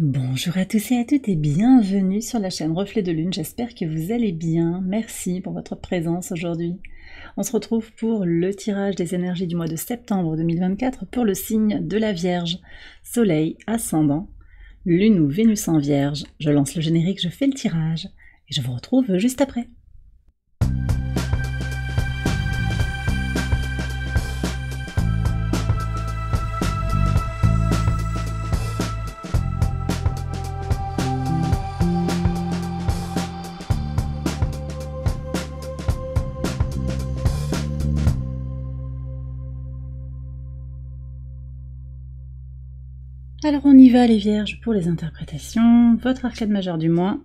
Bonjour à tous et à toutes et bienvenue sur la chaîne Reflet de Lune, j'espère que vous allez bien, merci pour votre présence aujourd'hui. On se retrouve pour le tirage des énergies du mois de septembre 2024 pour le signe de la Vierge, Soleil, Ascendant, Lune ou Vénus en Vierge. Je lance le générique, je fais le tirage et je vous retrouve juste après. Alors on y va les Vierges pour les interprétations. Votre arcade majeur du mois,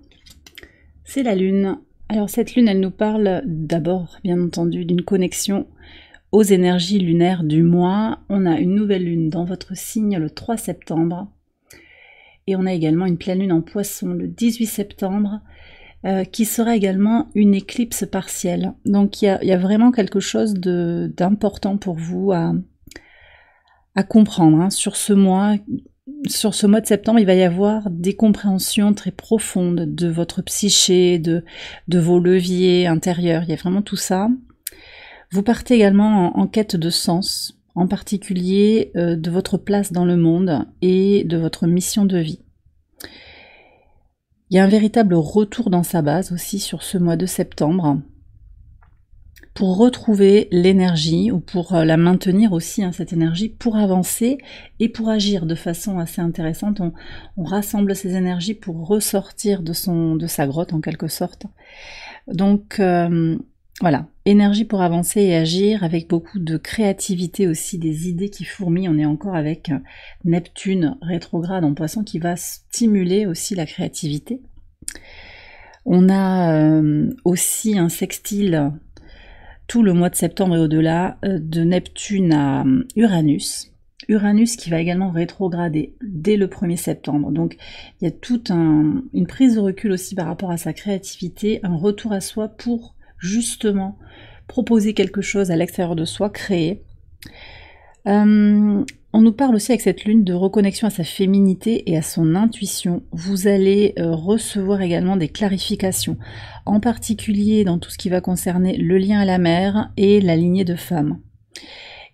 c'est la Lune. Alors cette Lune, elle nous parle d'abord, bien entendu, d'une connexion aux énergies lunaires du mois. On a une nouvelle Lune dans votre signe le 3 septembre. Et on a également une pleine Lune en Poisson le 18 septembre, qui sera également une éclipse partielle. Donc il y a vraiment quelque chose d'important pour vous à comprendre sur ce mois. Sur ce mois de septembre, il va y avoir des compréhensions très profondes de votre psyché, de vos leviers intérieurs. Il y a vraiment tout ça. Vous partez également en quête de sens, en particulier de votre place dans le monde et de votre mission de vie. Il y a un véritable retour dans sa base aussi sur ce mois de septembre, pour retrouver l'énergie ou pour la maintenir aussi, cette énergie, pour avancer et pour agir de façon assez intéressante. On rassemble ces énergies pour ressortir de sa grotte en quelque sorte. Donc voilà, énergie pour avancer et agir avec beaucoup de créativité aussi, des idées qui fourmillent. On est encore avec Neptune rétrograde en Poisson qui va stimuler aussi la créativité. On a aussi un sextile tout le mois de septembre et au-delà de Neptune à Uranus. Uranus qui va également rétrograder dès le 1er septembre. Donc il y a toute une prise de recul aussi par rapport à sa créativité, un retour à soi pour justement proposer quelque chose à l'extérieur de soi, créer. On nous parle aussi avec cette lune de reconnexion à sa féminité et à son intuition. Vous allez recevoir également des clarifications, en particulier dans tout ce qui va concerner le lien à la mère et la lignée de femmes.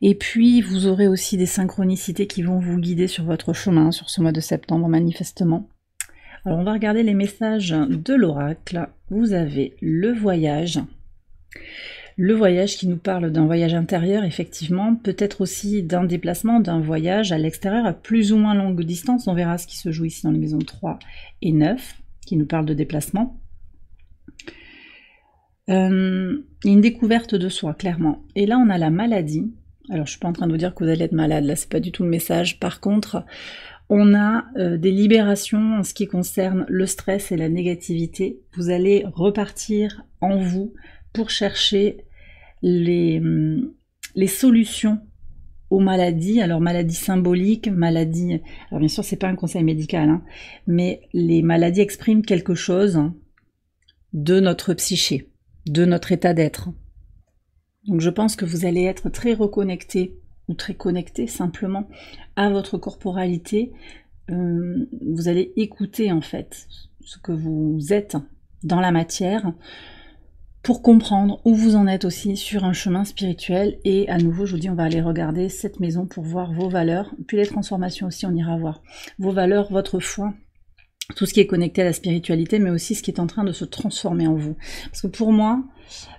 Et puis vous aurez aussi des synchronicités qui vont vous guider sur votre chemin sur ce mois de septembre manifestement. Alors on va regarder les messages de l'oracle. Vous avez le voyage. Le voyage qui nous parle d'un voyage intérieur, effectivement, peut-être aussi d'un déplacement, d'un voyage à l'extérieur à plus ou moins longue distance. On verra ce qui se joue ici dans les maisons 3 et 9, qui nous parle de déplacement. Une découverte de soi, clairement. Et là, on a la maladie. Alors, je suis pas en train de vous dire que vous allez être malade, là, c'est pas du tout le message. Par contre, on a des libérations en ce qui concerne le stress et la négativité. Vous allez repartir en vous pour chercher les solutions aux maladies, alors maladies symboliques, maladies... Alors bien sûr, c'est pas un conseil médical, mais les maladies expriment quelque chose de notre psyché, de notre état d'être. Donc je pense que vous allez être très reconnecté, ou très connecté simplement, à votre corporalité. Vous allez écouter en fait ce que vous êtes dans la matière, pour comprendre où vous en êtes aussi sur un chemin spirituel. Et à nouveau, je vous dis, on va aller regarder cette maison pour voir vos valeurs. Puis les transformations aussi, on ira voir vos valeurs, votre foi, tout ce qui est connecté à la spiritualité, mais aussi ce qui est en train de se transformer en vous. Parce que pour moi,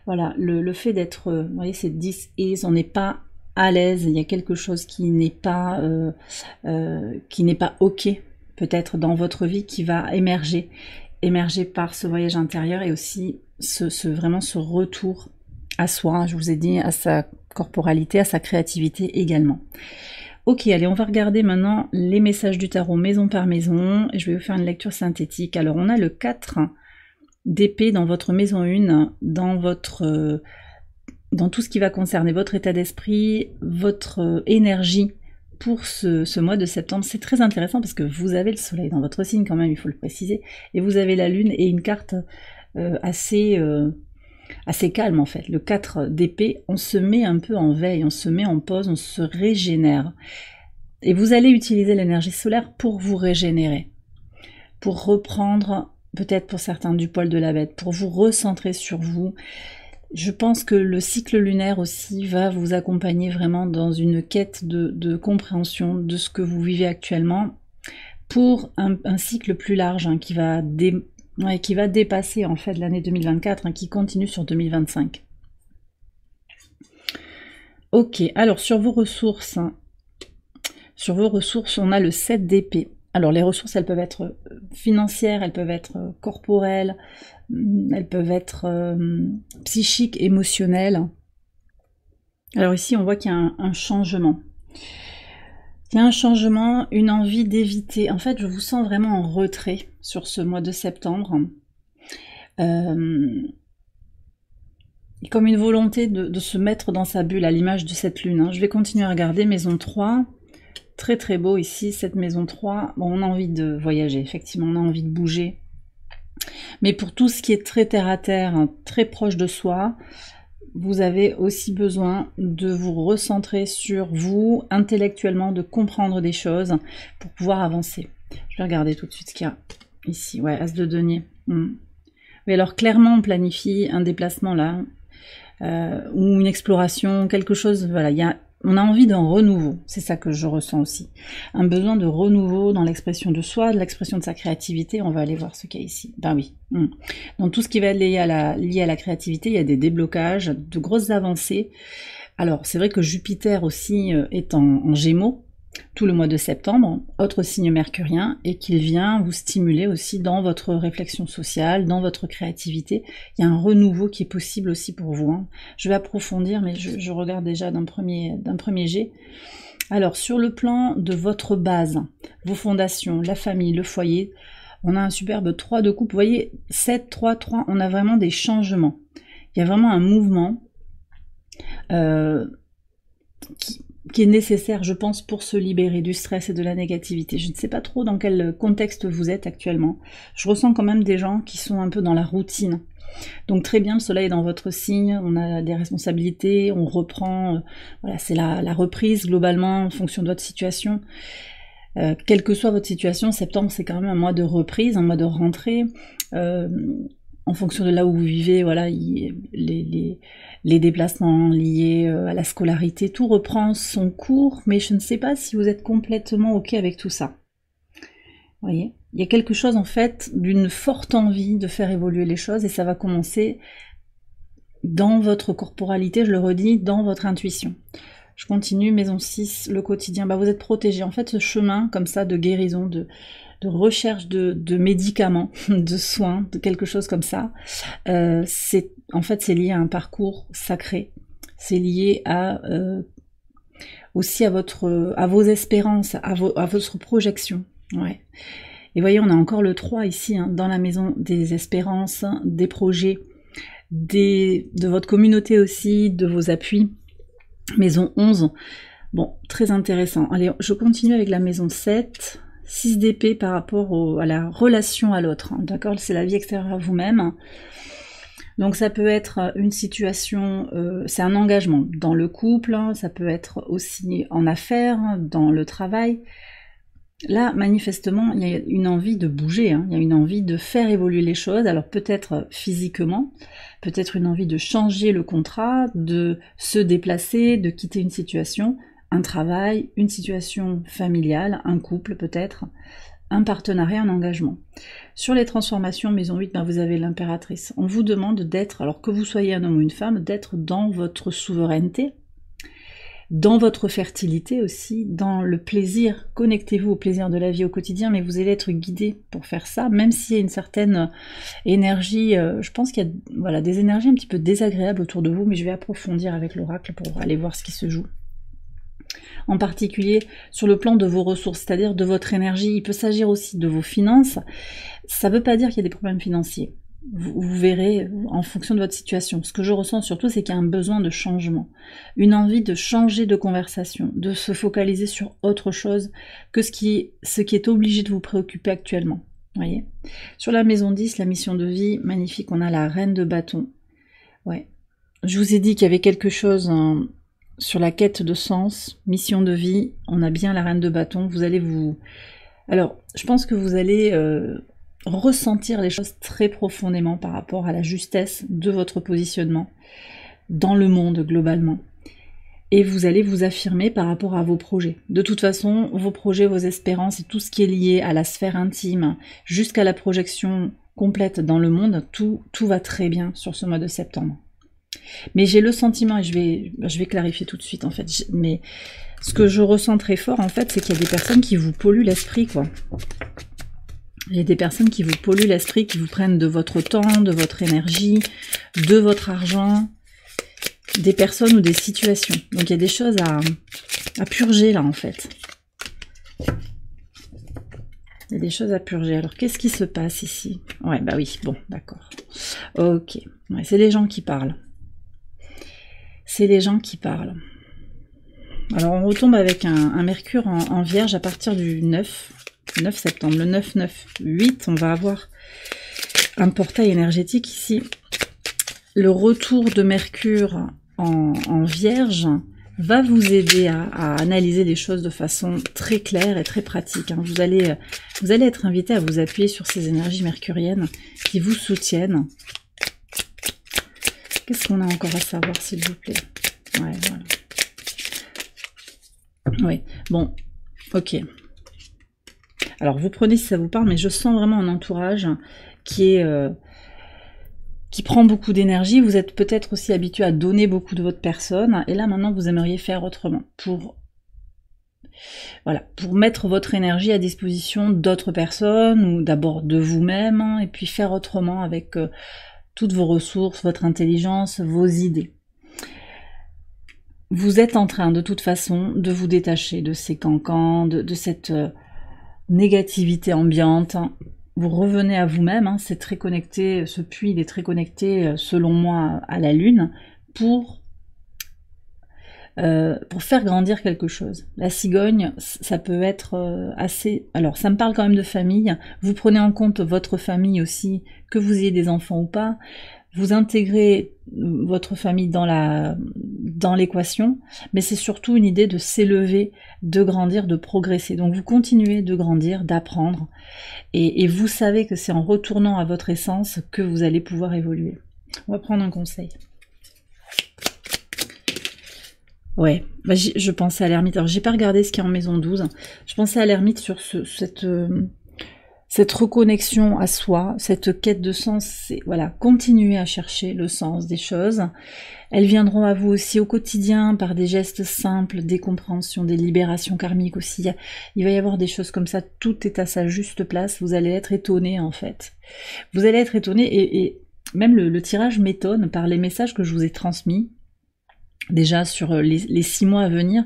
voilà, le fait d'être, vous voyez, c'est 10 is, on n'est pas à l'aise, il y a quelque chose qui n'est pas ok, peut-être dans votre vie, qui va émerger par ce voyage intérieur et aussi vraiment ce retour à soi, je vous ai dit, à sa corporalité, à sa créativité également. Ok, allez, on va regarder maintenant les messages du tarot maison par maison, et je vais vous faire une lecture synthétique. Alors, on a le 4 d'épée dans votre maison 1, dans tout ce qui va concerner votre état d'esprit, votre énergie pour ce mois de septembre. C'est très intéressant parce que vous avez le soleil dans votre signe quand même, il faut le préciser, et vous avez la lune et une carte assez calme en fait. Le 4 d'épée, on se met un peu en veille, on se met en pause, on se régénère. Et vous allez utiliser l'énergie solaire pour vous régénérer. pour reprendre, peut-être pour certains, du poil de la bête, pour vous recentrer sur vous. Je pense que le cycle lunaire aussi va vous accompagner vraiment dans une quête de compréhension de ce que vous vivez actuellement pour un cycle plus large qui va dépasser en fait l'année 2024, qui continue sur 2025. Ok, alors sur vos ressources, on a le 7 d'épée. Alors les ressources, elles peuvent être financières, elles peuvent être corporelles, elles peuvent être psychiques, émotionnelles. Alors ici, on voit qu'il y a un changement. Il y a un changement, une envie d'éviter. En fait, je vous sens vraiment en retrait sur ce mois de septembre. Comme une volonté de se mettre dans sa bulle à l'image de cette lune. Je vais continuer à regarder maison 3. Très très beau ici, cette maison 3. Bon, on a envie de voyager, effectivement, on a envie de bouger. Mais pour tout ce qui est très terre à terre, très proche de soi, vous avez aussi besoin de vous recentrer sur vous, intellectuellement, de comprendre des choses pour pouvoir avancer. Je vais regarder tout de suite ce qu'il y a ici. Ouais, As de denier. Mais alors, clairement, on planifie un déplacement là, ou une exploration, quelque chose, voilà, on a envie d'un renouveau, c'est ça que je ressens aussi. Un besoin de renouveau dans l'expression de soi, de l'expression de sa créativité. On va aller voir ce qu'il y a ici. Ben oui. Dans tout ce qui va être lié à la créativité, il y a des déblocages, de grosses avancées. Alors, c'est vrai que Jupiter aussi est en Gémeaux, tout le mois de septembre, autre signe mercurien, et qu'il vient vous stimuler aussi dans votre réflexion sociale, dans votre créativité. Il y a un renouveau qui est possible aussi pour vous. Je vais approfondir, mais je regarde déjà d'un premier jet. Alors, sur le plan de votre base, vos fondations, la famille, le foyer, on a un superbe 3 de coupe. Vous voyez, 7, 3, 3, on a vraiment des changements. Il y a vraiment un mouvement qui est nécessaire, je pense, pour se libérer du stress et de la négativité. Je ne sais pas trop dans quel contexte vous êtes actuellement. Je ressens quand même des gens qui sont un peu dans la routine. Donc très bien, le soleil est dans votre signe, on a des responsabilités, on reprend, voilà, c'est la reprise globalement en fonction de votre situation. Quelle que soit votre situation, septembre c'est quand même un mois de reprise, un mois de rentrée. En fonction de là où vous vivez, voilà, les déplacements liés à la scolarité, tout reprend son cours, mais je ne sais pas si vous êtes complètement OK avec tout ça. Vous voyez, il y a quelque chose en fait d'une forte envie de faire évoluer les choses, et ça va commencer dans votre corporalité, je le redis, dans votre intuition. Je continue, maison 6, le quotidien, vous êtes protégé. En fait, ce chemin comme ça de guérison, de recherche de médicaments, de soins, de quelque chose comme ça, c'est lié à un parcours sacré. C'est lié aussi à vos espérances, à votre projection. Ouais. Et voyez, on a encore le 3 ici, dans la maison des espérances, des projets, de votre communauté aussi, de vos appuis. Maison 11, bon, très intéressant. Allez, je continue avec la maison 7, 6 d'épée par rapport à la relation à l'autre, d'accord? C'est la vie extérieure à vous-même. Donc ça peut être une situation, c'est un engagement dans le couple, ça peut être aussi en affaires, dans le travail. Là, manifestement, il y a une envie de bouger, il y a une envie de faire évoluer les choses, alors peut-être physiquement, peut-être une envie de changer le contrat, de se déplacer, de quitter une situation, un travail, une situation familiale, un couple peut-être, un partenariat, un engagement. Sur les transformations, maison 8, vous avez l'impératrice. On vous demande d'être, alors que vous soyez un homme ou une femme, d'être dans votre souveraineté, dans votre fertilité aussi, dans le plaisir. Connectez-vous au plaisir de la vie au quotidien, mais vous allez être guidé pour faire ça, même s'il y a une certaine énergie, je pense qu'il y a des énergies un petit peu désagréables autour de vous, mais je vais approfondir avec l'oracle pour aller voir ce qui se joue. En particulier sur le plan de vos ressources, c'est-à-dire de votre énergie. Il peut s'agir aussi de vos finances. Ça ne veut pas dire qu'il y a des problèmes financiers. Vous verrez en fonction de votre situation. Ce que je ressens surtout, c'est qu'il y a un besoin de changement, une envie de changer de conversation, de se focaliser sur autre chose que ce qui est obligé de vous préoccuper actuellement. Voyez. Sur la maison 10, la mission de vie, magnifique, on a la reine de bâton. Ouais. Je vous ai dit qu'il y avait quelque chose sur la quête de sens, mission de vie, on a bien la reine de bâton, vous allez vous Alors, je pense que vous allez ressentir les choses très profondément par rapport à la justesse de votre positionnement dans le monde globalement. Et vous allez vous affirmer par rapport à vos projets. De toute façon, vos projets, vos espérances et tout ce qui est lié à la sphère intime, jusqu'à la projection complète dans le monde, tout va très bien sur ce mois de septembre. Mais j'ai le sentiment, et je vais clarifier tout de suite en fait, mais ce que je ressens très fort en fait, c'est qu'il y a des personnes qui vous polluent l'esprit, quoi. Il y a des personnes qui vous polluent l'esprit, qui vous prennent de votre temps, de votre énergie, de votre argent, des personnes ou des situations. Donc il y a des choses à purger là en fait. Il y a des choses à purger. Alors qu'est-ce qui se passe ici? Ouais, bah oui, bon, d'accord. Ok, ouais, c'est les gens qui parlent. C'est les gens qui parlent. Alors on retombe avec un Mercure en Vierge à partir du 9 septembre. Le 9-9-8, on va avoir un portail énergétique ici. Le retour de Mercure en Vierge va vous aider à analyser les choses de façon très claire et très pratique. Hein. Vous allez être invité à vous appuyer sur ces énergies mercuriennes qui vous soutiennent. Qu'est-ce qu'on a encore à savoir, s'il vous plaît? Ouais, voilà. Oui, bon, ok. Alors, vous prenez si ça vous parle, mais je sens vraiment un entourage qui prend beaucoup d'énergie. Vous êtes peut-être aussi habitué à donner beaucoup de votre personne, et là, maintenant, vous aimeriez faire autrement pour mettre votre énergie à disposition d'autres personnes, ou d'abord de vous-même, hein, et puis faire autrement avec toutes vos ressources, votre intelligence, vos idées. Vous êtes en train, de toute façon, de vous détacher de ces cancans, de cette négativité ambiante. Vous revenez à vous-même, hein, c'est très connecté, ce puits il est très connecté, selon moi, à la Lune, pour faire grandir quelque chose. La cigogne, ça peut être assez... Alors, ça me parle quand même de famille. Vous prenez en compte votre famille aussi, que vous ayez des enfants ou pas. Vous intégrez votre famille dans l'équation, mais c'est surtout une idée de s'élever, de grandir, de progresser. Donc vous continuez de grandir, d'apprendre, et vous savez que c'est en retournant à votre essence que vous allez pouvoir évoluer. On va prendre un conseil. Ouais, bah je pensais à l'ermite. Alors j'ai pas regardé ce qu'il y a en maison 12. Je pensais à l'ermite sur cette reconnexion à soi, cette quête de sens, c'est voilà, continuer à chercher le sens des choses. Elles viendront à vous aussi au quotidien par des gestes simples, des compréhensions, des libérations karmiques aussi. Il va y avoir des choses comme ça, tout est à sa juste place. Vous allez être étonné en fait. Vous allez être étonné, et même le tirage m'étonne par les messages que je vous ai transmis. Déjà sur les 6 mois à venir,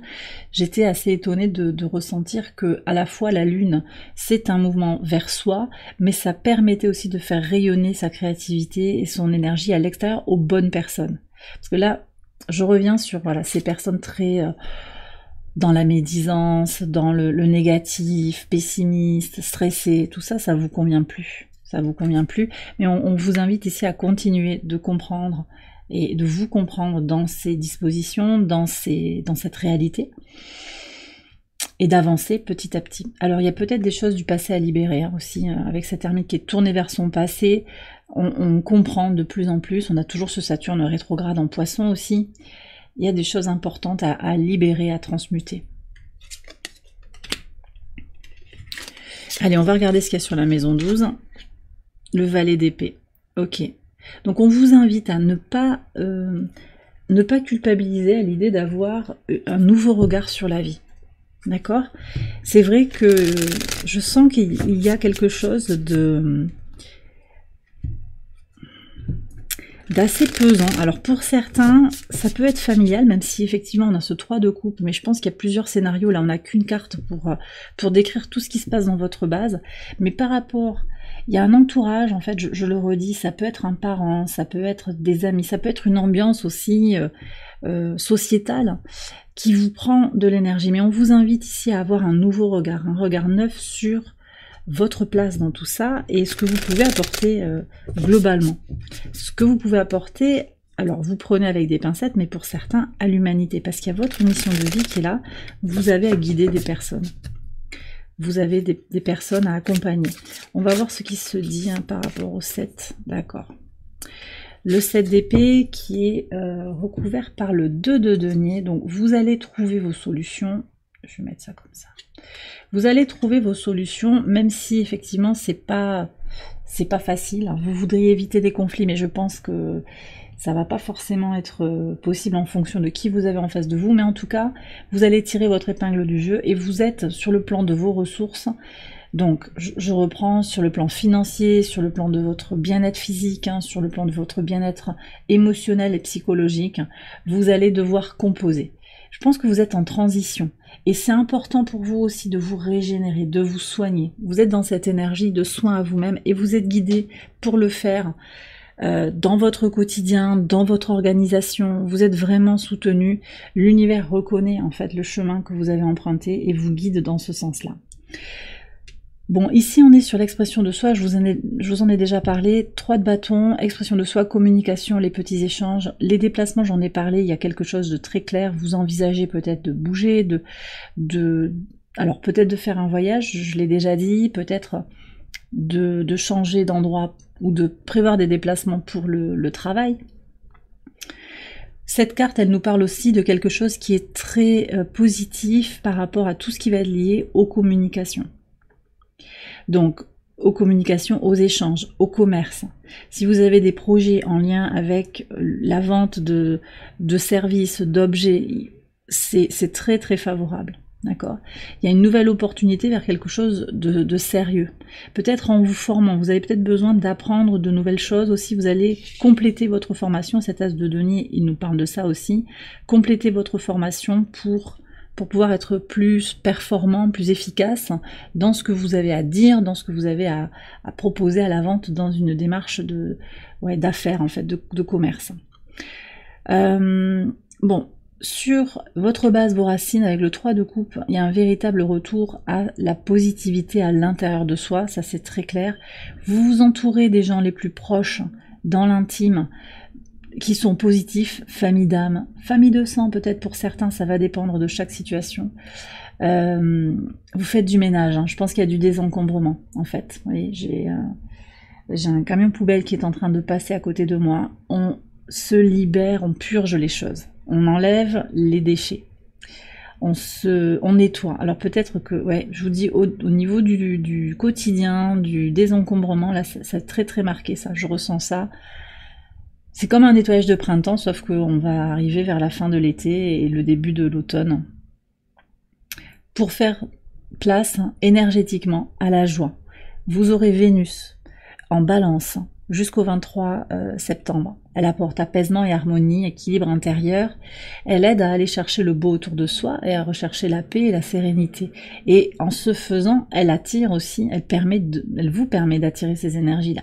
j'étais assez étonnée de ressentir que à la fois la Lune, c'est un mouvement vers soi, mais ça permettait aussi de faire rayonner sa créativité et son énergie à l'extérieur aux bonnes personnes. Parce que là, je reviens sur voilà, ces personnes très dans la médisance, dans le négatif, pessimiste, stressé, tout ça, ça vous convient plus. Ça vous convient plus, mais on vous invite ici à continuer de comprendre et de vous comprendre dans ces dispositions, dans cette réalité, et d'avancer petit à petit. Alors il y a peut-être des choses du passé à libérer hein, aussi, avec cette ermite qui est tournée vers son passé, on comprend de plus en plus, on a toujours ce Saturne rétrograde en Poisson aussi, il y a des choses importantes à libérer, à transmuter. Allez, on va regarder ce qu'il y a sur la maison 12, le valet d'épée, ok. Donc on vous invite à ne pas culpabiliser à l'idée d'avoir un nouveau regard sur la vie. D'accord? C'est vrai que je sens qu'il y a quelque chose d'assez pesant. Alors pour certains, ça peut être familial, même si effectivement on a ce 3 de coupe, mais je pense qu'il y a plusieurs scénarios. Là on n'a qu'une carte pour décrire tout ce qui se passe dans votre base. Mais par rapport... Il y a un entourage, en fait, je le redis, ça peut être un parent, ça peut être des amis, ça peut être une ambiance aussi sociétale qui vous prend de l'énergie. Mais on vous invite ici à avoir un nouveau regard, un regard neuf sur votre place dans tout ça et ce que vous pouvez apporter globalement. Ce que vous pouvez apporter, alors vous prenez avec des pincettes, mais pour certains, à l'humanité, parce qu'il y a votre mission de vie qui est là, vous avez à guider des personnes. vous avez des personnes à accompagner. On va voir ce qui se dit hein, par rapport au 7, d'accord. Le 7 d'épée qui est recouvert par le 2 de denier, donc vous allez trouver vos solutions, je vais mettre ça comme ça. Vous allez trouver vos solutions, même si effectivement c'est pas facile, vous voudriez éviter des conflits, mais je pense que ça va pas forcément être possible en fonction de qui vous avez en face de vous, mais en tout cas, vous allez tirer votre épingle du jeu et vous êtes sur le plan de vos ressources. Donc, je reprends sur le plan financier, sur le plan de votre bien-être physique, hein, sur le plan de votre bien-être émotionnel et psychologique, vous allez devoir composer. Je pense que vous êtes en transition. Et c'est important pour vous aussi de vous régénérer, de vous soigner. Vous êtes dans cette énergie de soin à vous-même et vous êtes guidé pour le faire dans votre quotidien, dans votre organisation. Vous êtes vraiment soutenu. L'univers reconnaît en fait le chemin que vous avez emprunté et vous guide dans ce sens-là. Bon, ici on est sur l'expression de soi, je vous en ai déjà parlé, 3 de bâton, expression de soi, communication, les petits échanges, les déplacements j'en ai parlé, il y a quelque chose de très clair, vous envisagez peut-être de bouger, alors peut-être de faire un voyage, je l'ai déjà dit, peut-être de changer d'endroit ou de prévoir des déplacements pour le travail. Cette carte, elle nous parle aussi de quelque chose qui est très positif par rapport à tout ce qui va être lié aux communications. Donc, aux communications, aux échanges, au commerce. Si vous avez des projets en lien avec la vente de services, d'objets, c'est très très favorable. D'accord ? Il y a une nouvelle opportunité vers quelque chose de sérieux. Peut-être en vous formant, vous avez peut-être besoin d'apprendre de nouvelles choses aussi, vous allez compléter votre formation, cet as de denier, il nous parle de ça aussi, compléter votre formation pour pouvoir être plus performant, plus efficace dans ce que vous avez à dire, dans ce que vous avez à proposer à la vente dans une démarche d'affaires en fait, de commerce. Bon, sur votre base, vos racines, avec le 3 de coupe, il y a un véritable retour à la positivité à l'intérieur de soi, ça c'est très clair. Vous vous entourez des gens les plus proches dans l'intime, qui sont positifs, famille d'âme, famille de sang peut-être pour certains, ça va dépendre de chaque situation. Vous faites du ménage, hein. Je pense qu'il y a du désencombrement en fait. Vous voyez, j'ai un camion poubelle qui est en train de passer à côté de moi, on se libère, on purge les choses, on enlève les déchets, on nettoie. Alors peut-être que, ouais, je vous dis au niveau du quotidien, du désencombrement, là c'est très très marqué ça, je ressens ça. C'est comme un nettoyage de printemps, sauf qu'on va arriver vers la fin de l'été et le début de l'automne. Pour faire place énergétiquement à la joie. Vous aurez Vénus en balance jusqu'au 23 septembre. Elle apporte apaisement et harmonie, équilibre intérieur. Elle aide à aller chercher le beau autour de soi et à rechercher la paix et la sérénité. Et en ce faisant, elle attire aussi, elle vous permet d'attirer ces énergies-là.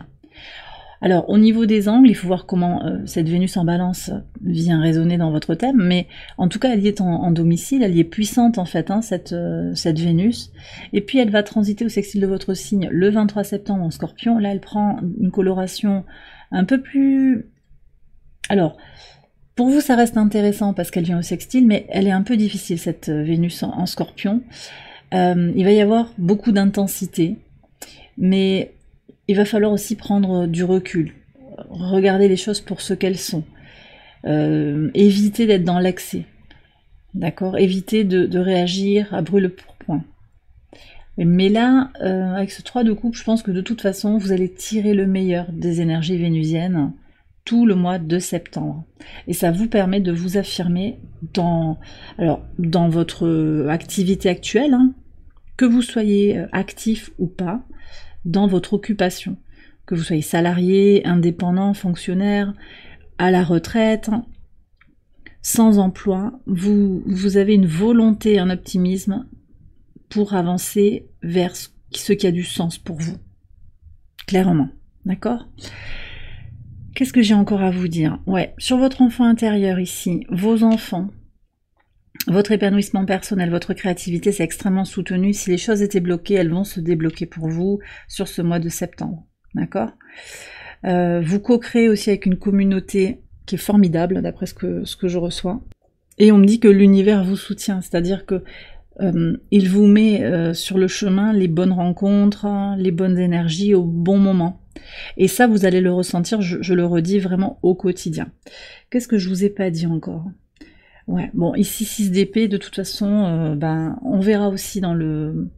Alors, au niveau des angles, il faut voir comment cette Vénus en balance vient résonner dans votre thème, mais en tout cas, elle y est en domicile, elle y est puissante en fait, hein, cette Vénus. Et puis, elle va transiter au sextile de votre signe le 23 septembre en Scorpion. Là, elle prend une coloration un peu plus... Alors, pour vous, ça reste intéressant parce qu'elle vient au sextile, mais elle est un peu difficile, cette Vénus en Scorpion. Il va y avoir beaucoup d'intensité, mais... il va falloir aussi prendre du recul, regarder les choses pour ce qu'elles sont, éviter d'être dans l'excès, d'accord, éviter de réagir à brûle-pourpoint. Mais là, avec ce 3 de coupe, je pense que de toute façon, vous allez tirer le meilleur des énergies vénusiennes tout le mois de septembre. Et ça vous permet de vous affirmer dans votre activité actuelle, hein, que vous soyez actif ou pas, dans votre occupation, que vous soyez salarié, indépendant, fonctionnaire, à la retraite, sans emploi, vous avez une volonté, un optimisme pour avancer vers ce qui a du sens pour vous. Clairement, d'accord ? Qu'est-ce que j'ai encore à vous dire ? Ouais, sur votre enfant intérieur ici, vos enfants, votre épanouissement personnel, votre créativité, c'est extrêmement soutenu. Si les choses étaient bloquées, elles vont se débloquer pour vous sur ce mois de septembre. D'accord ? Vous co-créez aussi avec une communauté qui est formidable, d'après ce que je reçois. Et on me dit que l'univers vous soutient, c'est-à-dire que Il vous met sur le chemin les bonnes rencontres, les bonnes énergies au bon moment. Et ça, vous allez le ressentir, je le redis vraiment au quotidien. Qu'est-ce que je vous ai pas dit encore? Ouais, bon, ici 6 d'épée, de toute façon, on verra aussi dans le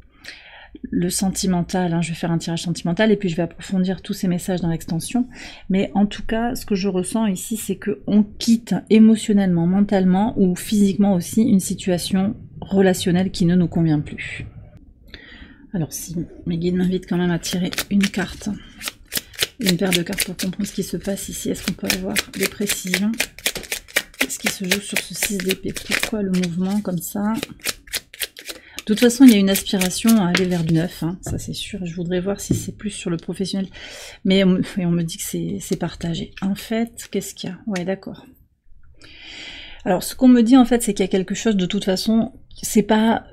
sentimental, hein, je vais faire un tirage sentimental et puis je vais approfondir tous ces messages dans l'extension. Mais en tout cas, ce que je ressens ici, c'est qu'on quitte émotionnellement, mentalement ou physiquement aussi une situation relationnelle qui ne nous convient plus. Alors si mes guides m'invitent quand même à tirer une carte, une paire de cartes pour comprendre ce qui se passe ici, est-ce qu'on peut avoir des précisions? Qu'est-ce qui se joue sur ce 6 d'épée? Pourquoi le mouvement comme ça? De toute façon, il y a une aspiration à aller vers du neuf, hein, ça c'est sûr. Je voudrais voir si c'est plus sur le professionnel. Mais on me dit que c'est partagé. En fait, qu'est-ce qu'il y a? Ouais, d'accord. Alors, ce qu'on me dit, en fait, c'est qu'il y a quelque chose, de toute façon, c'est pas,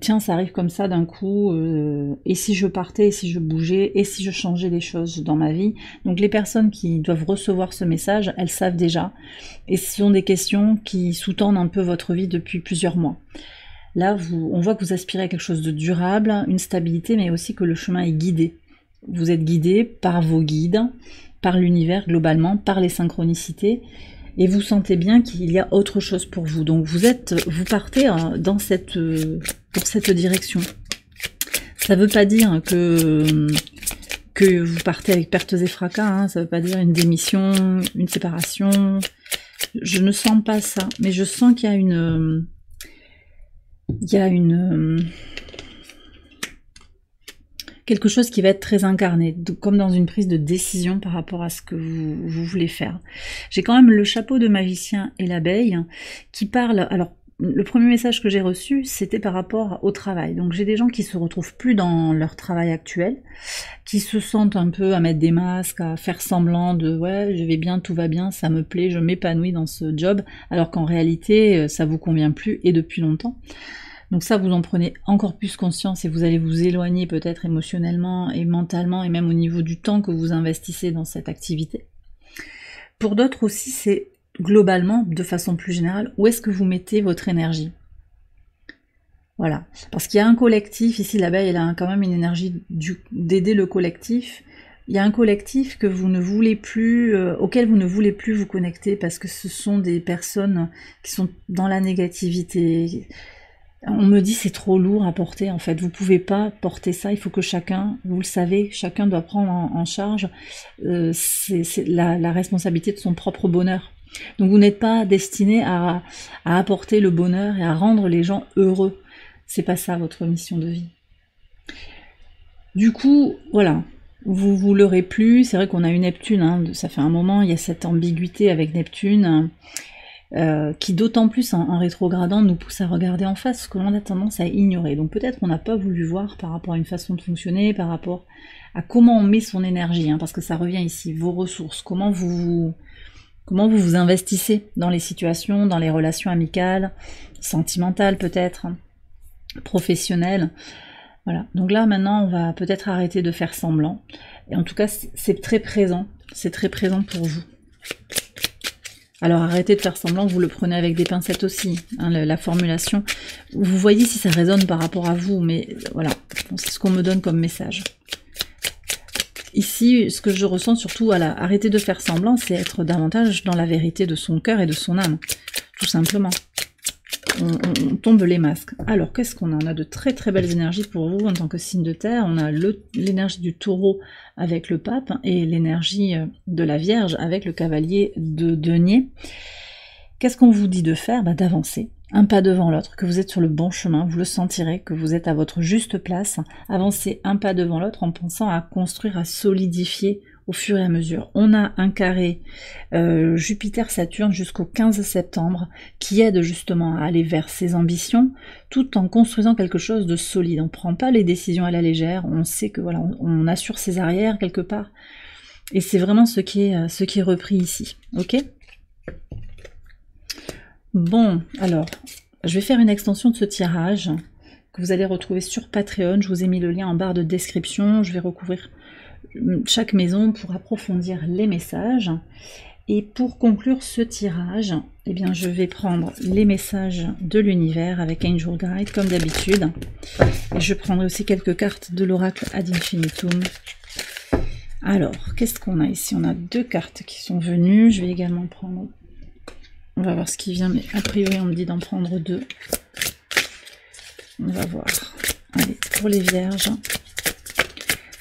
tiens, ça arrive comme ça d'un coup, et si je partais, et si je bougeais, et si je changeais les choses dans ma vie. Donc, les personnes qui doivent recevoir ce message, elles savent déjà. Et ce sont des questions qui sous-tendent un peu votre vie depuis plusieurs mois. Là, on voit que vous aspirez à quelque chose de durable, une stabilité, mais aussi que le chemin est guidé. Vous êtes guidé par vos guides, par l'univers globalement, par les synchronicités, et vous sentez bien qu'il y a autre chose pour vous. Donc vous partez dans pour cette direction. Ça ne veut pas dire que vous partez avec pertes et fracas, hein, ça ne veut pas dire une démission, une séparation. Je ne sens pas ça, mais je sens qu'il y a quelque chose qui va être très incarné, comme dans une prise de décision par rapport à ce que vous voulez faire. J'ai quand même le chapeau de magicien et l'abeille qui parlent. Alors, le premier message que j'ai reçu, c'était par rapport au travail. Donc j'ai des gens qui se retrouvent plus dans leur travail actuel, qui se sentent un peu à mettre des masques, à faire semblant de ouais, je vais bien, tout va bien, ça me plaît, je m'épanouis dans ce job, alors qu'en réalité, ça vous convient plus et depuis longtemps. Donc ça, vous en prenez encore plus conscience et vous allez vous éloigner peut-être émotionnellement et mentalement et même au niveau du temps que vous investissez dans cette activité. Pour d'autres aussi, c'est globalement, de façon plus générale, où est-ce que vous mettez votre énergie? Voilà. Parce qu'il y a un collectif, ici l'abeille, elle a quand même une énergie d'aider le collectif. Il y a un collectif que vous ne voulez plus, auquel vous ne voulez plus vous connecter parce que ce sont des personnes qui sont dans la négativité. On me dit c'est trop lourd à porter en fait, vous pouvez pas porter ça, il faut que chacun, vous le savez, chacun doit prendre en charge c'est la responsabilité de son propre bonheur. Donc vous n'êtes pas destiné à apporter le bonheur et à rendre les gens heureux. C'est pas ça votre mission de vie. Du coup, voilà, vous l'aurez plus. C'est vrai qu'on a eu Neptune, hein, ça fait un moment, il y a cette ambiguïté avec Neptune, qui d'autant plus en rétrogradant nous pousse à regarder en face ce que l'on a tendance à ignorer. Donc peut-être qu'on n'a pas voulu voir par rapport à une façon de fonctionner, par rapport à comment on met son énergie, hein, parce que ça revient ici, vos ressources, comment vous vous investissez dans les situations, dans les relations amicales, sentimentales peut-être, professionnelles. Voilà. Donc là maintenant on va peut-être arrêter de faire semblant. Et en tout cas c'est très présent pour vous. Alors arrêtez de faire semblant, vous le prenez avec des pincettes aussi, hein, la formulation. Vous voyez si ça résonne par rapport à vous, mais voilà, bon, c'est ce qu'on me donne comme message. Ici, ce que je ressens surtout, arrêter de faire semblant, c'est être davantage dans la vérité de son cœur et de son âme, tout simplement. On tombe les masques. Alors, qu'est-ce qu'on a? On a de très très belles énergies pour vous en tant que signe de terre. On a l'énergie du taureau avec le pape et l'énergie de la Vierge avec le cavalier de denier. Qu'est-ce qu'on vous dit de faire? D'avancer. Un pas devant l'autre, que vous êtes sur le bon chemin, vous le sentirez, que vous êtes à votre juste place. Avancez un pas devant l'autre en pensant à construire, à solidifier au fur et à mesure. On a un carré Jupiter-Saturne jusqu'au 15 septembre qui aide justement à aller vers ses ambitions tout en construisant quelque chose de solide. On ne prend pas les décisions à la légère, on sait que voilà, on assure ses arrières quelque part. Et c'est vraiment ce qui est repris ici. Ok ? Bon, alors, je vais faire une extension de ce tirage que vous allez retrouver sur Patreon. Je vous ai mis le lien en barre de description. Je vais recouvrir chaque maison pour approfondir les messages. Et pour conclure ce tirage, eh bien, je vais prendre les messages de l'univers avec Angel Guide, comme d'habitude. Et je prendrai aussi quelques cartes de l'oracle Ad Infinitum. Alors, qu'est-ce qu'on a ici? On a 2 cartes qui sont venues. Je vais également prendre... On va voir ce qui vient, mais a priori, on me dit d'en prendre 2. On va voir. Allez, pour les vierges,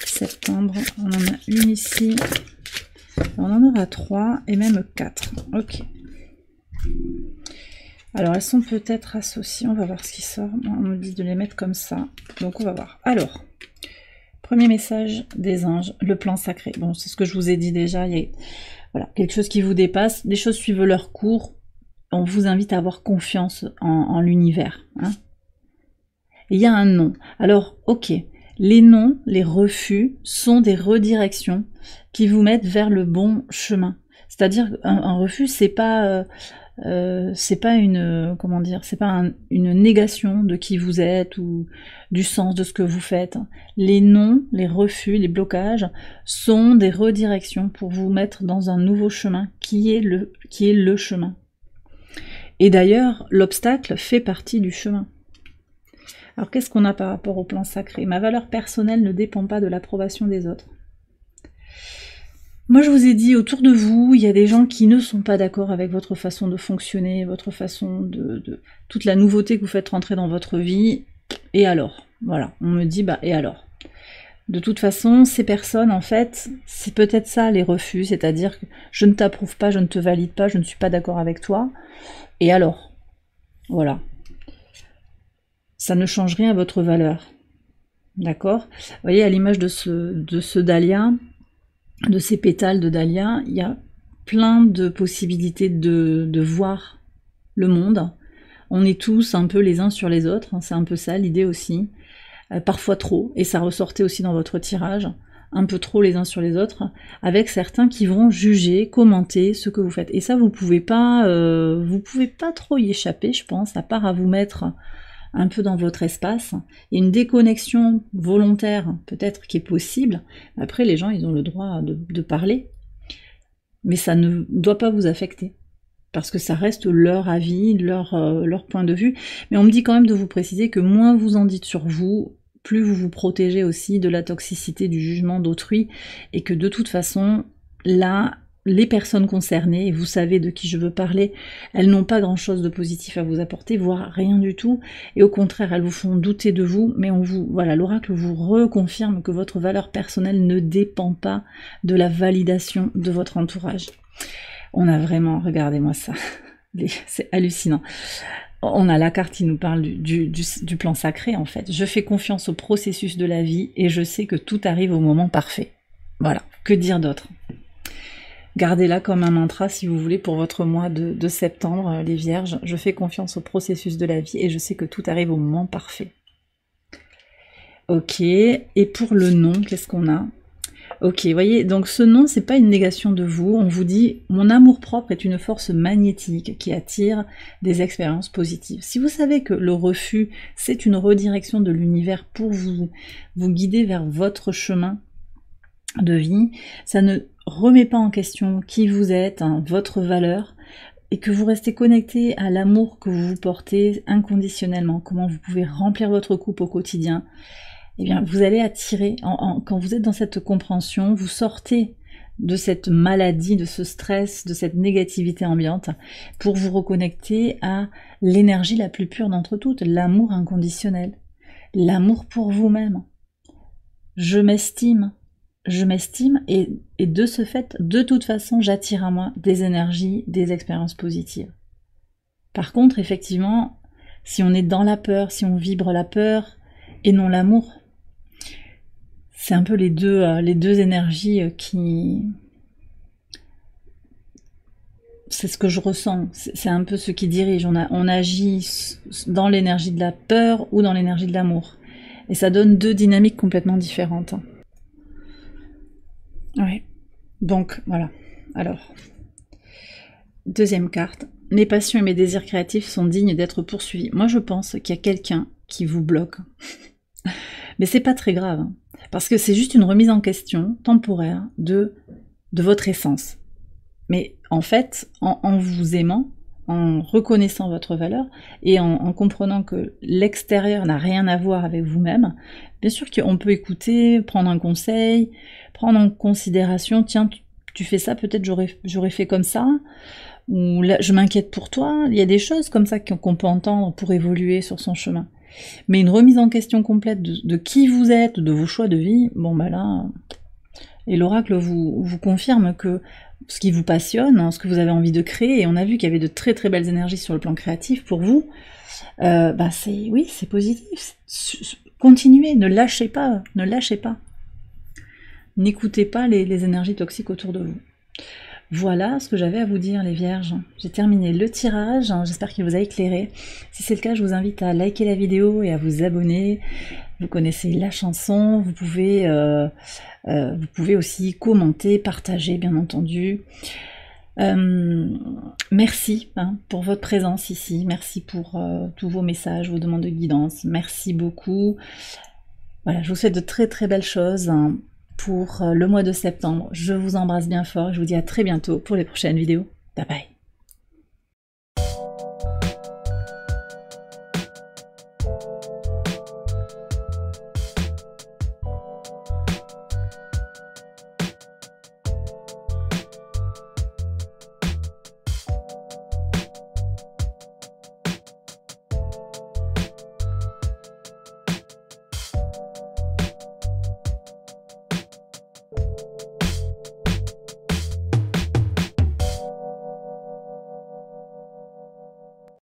septembre, on en a une ici. On en aura 3 et même 4. Ok. Alors, elles sont peut-être associées. On va voir ce qui sort. On me dit de les mettre comme ça. Donc, on va voir. Alors, premier message des anges, le plan sacré. Bon, c'est ce que je vous ai dit déjà. Il y a voilà, quelque chose qui vous dépasse. Les choses suivent leur cours. On vous invite à avoir confiance en l'univers. Hein. Il y a un non. Alors, ok. Les non, les refus sont des redirections qui vous mettent vers le bon chemin. C'est-à-dire un refus, c'est pas une comment dire, c'est pas une négation de qui vous êtes ou du sens de ce que vous faites. Les non, les refus, les blocages sont des redirections pour vous mettre dans un nouveau chemin qui est le chemin. Et d'ailleurs, l'obstacle fait partie du chemin. Alors, qu'est-ce qu'on a par rapport au plan sacré? Ma valeur personnelle ne dépend pas de l'approbation des autres. Moi, je vous ai dit, autour de vous, il y a des gens qui ne sont pas d'accord avec votre façon de fonctionner, votre façon toute la nouveauté que vous faites rentrer dans votre vie. Et alors? Voilà, on me dit, bah, et alors? De toute façon, ces personnes, en fait, c'est peut-être ça, les refus, c'est-à-dire que je ne t'approuve pas, je ne te valide pas, je ne suis pas d'accord avec toi. Et alors? Voilà. Ça ne change rien à votre valeur. D'accord? Vous voyez, à l'image de ce dahlia, de ces pétales de dahlia, il y a plein de possibilités de voir le monde. On est tous un peu les uns sur les autres, hein, c'est un peu ça l'idée aussi. Parfois trop, et ça ressortait aussi dans votre tirage, un peu trop les uns sur les autres, avec certains qui vont juger, commenter ce que vous faites. Et ça, vous pouvez pas trop y échapper, je pense, à part à vous mettre un peu dans votre espace. Il y a une déconnexion volontaire, peut-être, qui est possible. Après, les gens, ils ont le droit de parler, mais ça ne doit pas vous affecter, parce que ça reste leur avis, leur point de vue. Mais on me dit quand même de vous préciser que moins vous en dites sur vous, plus vous vous protégez aussi de la toxicité du jugement d'autrui, et que de toute façon, là, les personnes concernées, et vous savez de qui je veux parler, elles n'ont pas grand-chose de positif à vous apporter, voire rien du tout, et au contraire, elles vous font douter de vous, mais voilà, l'oracle vous reconfirme que votre valeur personnelle ne dépend pas de la validation de votre entourage. On a vraiment, regardez-moi ça, c'est hallucinant. On a la carte qui nous parle du plan sacré, en fait. Je fais confiance au processus de la vie et je sais que tout arrive au moment parfait. Voilà, que dire d'autre? Gardez-la comme un mantra si vous voulez pour votre mois de septembre, les vierges. Je fais confiance au processus de la vie et je sais que tout arrive au moment parfait. Ok, et pour le non, qu'est-ce qu'on a? Ok, vous voyez, donc ce non, c'est pas une négation de vous. On vous dit, mon amour-propre est une force magnétique qui attire des expériences positives. Si vous savez que le refus, c'est une redirection de l'univers pour vous guider vers votre chemin de vie, ça ne remet pas en question qui vous êtes, hein, votre valeur, et que vous restez connecté à l'amour que vous vous portez inconditionnellement, comment vous pouvez remplir votre coupe au quotidien. Eh bien, vous allez attirer, quand vous êtes dans cette compréhension, vous sortez de cette maladie, de ce stress, de cette négativité ambiante, pour vous reconnecter à l'énergie la plus pure d'entre toutes, l'amour inconditionnel, l'amour pour vous-même. Je m'estime et de ce fait, de toute façon, j'attire à moi des énergies, des expériences positives. Par contre, effectivement, si on est dans la peur, si on vibre la peur et non l'amour, c'est un peu les deux énergies qui... C'est ce que je ressens, c'est un peu ce qui dirige. On agit dans l'énergie de la peur ou dans l'énergie de l'amour. Et ça donne deux dynamiques complètement différentes. Ouais. Donc, voilà. Alors, deuxième carte. Mes passions et mes désirs créatifs sont dignes d'être poursuivis. Moi, je pense qu'il y a quelqu'un qui vous bloque. Mais c'est pas très grave, hein, parce que c'est juste une remise en question temporaire de votre essence. Mais en fait, en vous aimant, en reconnaissant votre valeur et en comprenant que l'extérieur n'a rien à voir avec vous-même, bien sûr qu'on peut écouter, prendre un conseil, prendre en considération, tiens, tu fais ça, peut-être j'aurais fait comme ça, ou là, je m'inquiète pour toi. Il y a des choses comme ça qu'on peut entendre pour évoluer sur son chemin. Mais une remise en question complète de qui vous êtes, de vos choix de vie, bon bah là, et l'oracle vous confirme que ce qui vous passionne, ce que vous avez envie de créer, et on a vu qu'il y avait de très très belles énergies sur le plan créatif pour vous, c'est positif. Continuez, ne lâchez pas, ne lâchez pas. N'écoutez pas les énergies toxiques autour de vous. Voilà ce que j'avais à vous dire, les vierges. J'ai terminé le tirage, j'espère qu'il vous a éclairé. Si c'est le cas, je vous invite à liker la vidéo et à vous abonner. Vous connaissez la chanson, vous pouvez aussi commenter, partager, bien entendu. Merci pour votre présence ici, merci pour tous vos messages, vos demandes de guidance, merci beaucoup. Voilà, je vous souhaite de très très belles choses pour le mois de septembre. Je vous embrasse bien fort et je vous dis à très bientôt pour les prochaines vidéos. Bye bye.